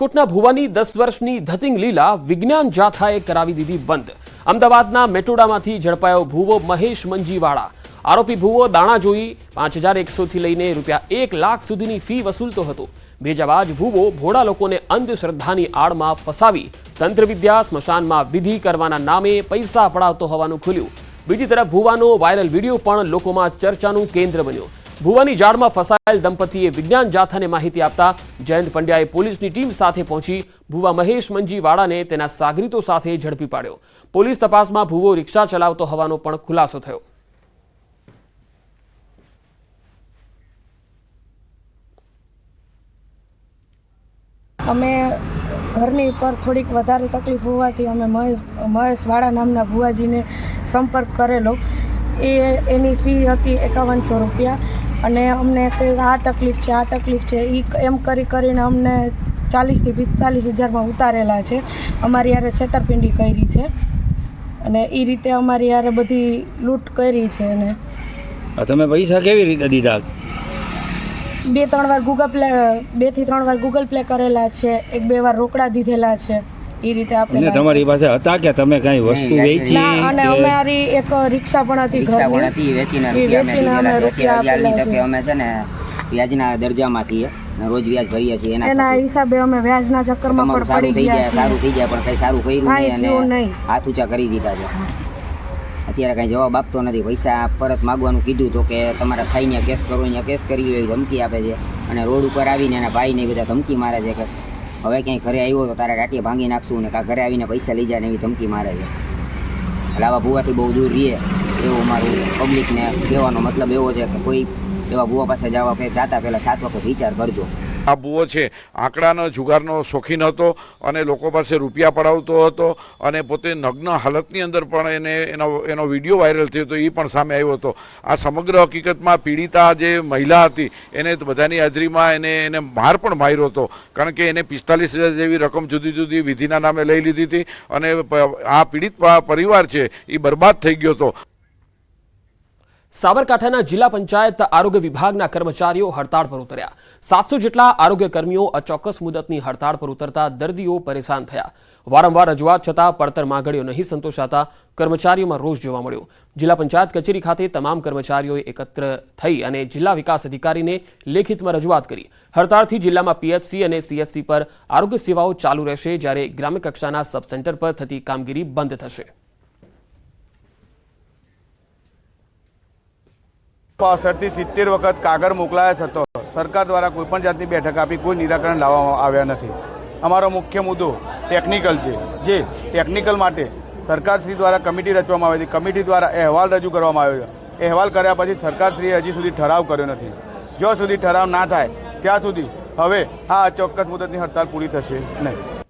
રાજકોટના ભુવાની 10 વર્ષની ધતિંગ લીલા વિજ્ઞાન જાથાએ કરાવી દીધી બંધ। અમદાવાદના મેટોડામાંથી ઝડપાયો ભુવો મહેશ મંજીવાળા। આરોપી ભુવો દાણા જોઈ 5100 થી લઈને ₹1 લાખ સુધીની ફી વસૂલતો હતો। ભેજાબાજ ભુવો ભોળા લોકોને અંધશ્રદ્ધાની આડમાં ફસાવી તંત્રવિદ્યા સ્મશાનમાં વિધિ કરવાના નામે પૈસા પડાવતો હોવાનું ખુલ્યું। બીજી તરફ ભુવાનો વાયરલ વિડીયો પણ લોકોમાં ચર્ચાનું કેન્દ્ર બન્યો। ભુવાની જાળમાં ફસાયેલ દંપતીએ વિજ્ઞાન જાથાને માહિતી આપતા જયંત પંડ્યાએ પોલીસની ટીમ સાથે પહોંચી ભુવા મહેશ મંજીવાળાને તેના સાગરીતો સાથે ઝડપી પાડ્યો। પોલીસ તપાસમાં ભુવો રિક્ષા ચલાવતો હોવાનો પણ ખુલાસો થયો। અમે ઘરની પર થોડીક વધારે તકલીફ હોવાથી અમે મહેશવાળા નામના ભુવાજીને સંપર્ક કરેલો। એની ફી હતી 5100 રૂપિયા અને અમને આ તકલીફ છે એમ કરીને અમને 40 થી 45 હજારમાં ઉતારેલા છે। અમારી યારે છેતરપિંડી કરી છે અને એ રીતે અમારી યારે બધી લૂંટ કરી છે। અને તમે પૈસા કેવી રીતે દીધા? 2-3 વાર ગૂગલ પ્લે કરેલા છે, 1-2 વાર રોકડા દીધેલા છે। એ રીતે આપણે તમારી પાસે હતા કે તમે કઈ વસ્તુ વેચી? અને અમારી એક રિક્ષા પણ હતી ઘરની, વેચીને અમે રૂપિયા આપેલા છે। અમે છે ને વ્યાજના દરજામાં છીએ, રોજ વ્યાજ ભરીએ છીએ, એના હિસાબે અમે વ્યાજના ચક્કરમાં પણ પડી ગયા છીએ। સારું થઈ જાય પણ કઈ સારું કર્યું નહીં અને હાથ ઊંચા કરી દીધા છે। અત્યારે કઈ જવાબ આપતો નથી। પૈસા પરત માગવાનું કીધું તો કે તમારા થાઈને કેસ કરો, અહીંયા કેસ કરી લો ધમકી આપે છે અને રોડ ઉપર આવીને એના ભાઈને બધા ધમકી મારે છે કે હવે ક્યાંય ઘરે આવ્યો તો તારા ટાટિયા ભાંગી નાખશું ને કાં ઘરે આવીને પૈસા લઈ જાય ને એવી ધમકી મારે છે। એટલે આવા ભૂવાથી બહુ દૂર રહીએ એવું મારું પબ્લિકને કહેવાનો મતલબ એવો છે કે કોઈ એવા ભૂવા પાસે જતા પહેલાં 7 વખત વિચાર કરજો। આ ભૂવો છે આંકડાનો જુગારનો શોખીન હતો અને લોકો પાસે રૂપિયા પડાવતો હતો અને પોતે નગ્ન હાલતની અંદર પણ એનો વિડીયો વાયરલ થયો હતો, એ પણ સામે આવ્યો હતો। આ સમગ્ર હકીકતમાં પીડિતા જે મહિલા હતી એને બધાની હાજરીમાં એને માર પણ માર્યો હતો, કારણ કે એને 45,000 જેવી રકમ જુદી જુદી વિધિના નામે લઈ લીધી હતી અને આ પીડિત પરિવાર છે એ બરબાદ થઈ ગયો હતો। સાબરકાંઠાના જિલ્લા પંચાયત આરોગ્ય વિભાગના કર્મચારીઓ હડતાળ પર ઉતર્યા। 700 જેટલા આરોગ્ય કર્મીઓ અચોક્કસ મુદતની હડતાળ પર ઉતરતા દર્દીઓ પરેશાન થયા। વારંવાર રજૂઆત છતાં પડતર માંગણીઓ નહીં સંતોષાતા કર્મચારીઓમાં રોષ જોવા મળ્યો। જિલ્લા પંચાયત કચેરી ખાતે તમામ કર્મચારીઓએ એકત્ર થઈ અને જિલ્લા વિકાસ અધિકારીને લેખિતમાં રજૂઆત કરી। હડતાળથી જિલ્લામાં પીએચસી અને સીએચસી પર આરોગ્ય સેવાઓ ચાલુ રહેશે, જ્યારે ગ્રામ્ય કક્ષાના સબ સેન્ટર પર થતી કામગીરી બંધ થશે। 65 થી 70 વખત કાગળ મોકલાયા છતો સરકાર દ્વારા કોઈપણ જાતની બેઠક આપી કોઈ નિરાકરણ લાવવામાં આવ્યા નથી। અમારો મુખ્ય મુદ્દો ટેકનિકલ છે, જે ટેકનિકલ માટે સરકારશ્રી દ્વારા કમિટી રચવામાં આવી હતી। કમિટી દ્વારા અહેવાલ રજૂ કરવામાં આવ્યો છે। અહેવાલ કર્યા પછી સરકારશ્રીએ હજી સુધી ઠરાવ કર્યો નથી। જો સુધી ઠરાવ ના થાય ત્યાં સુધી હવે આ અચોક્કસ મુદતની હડતાળ પૂરી થશે નહીં।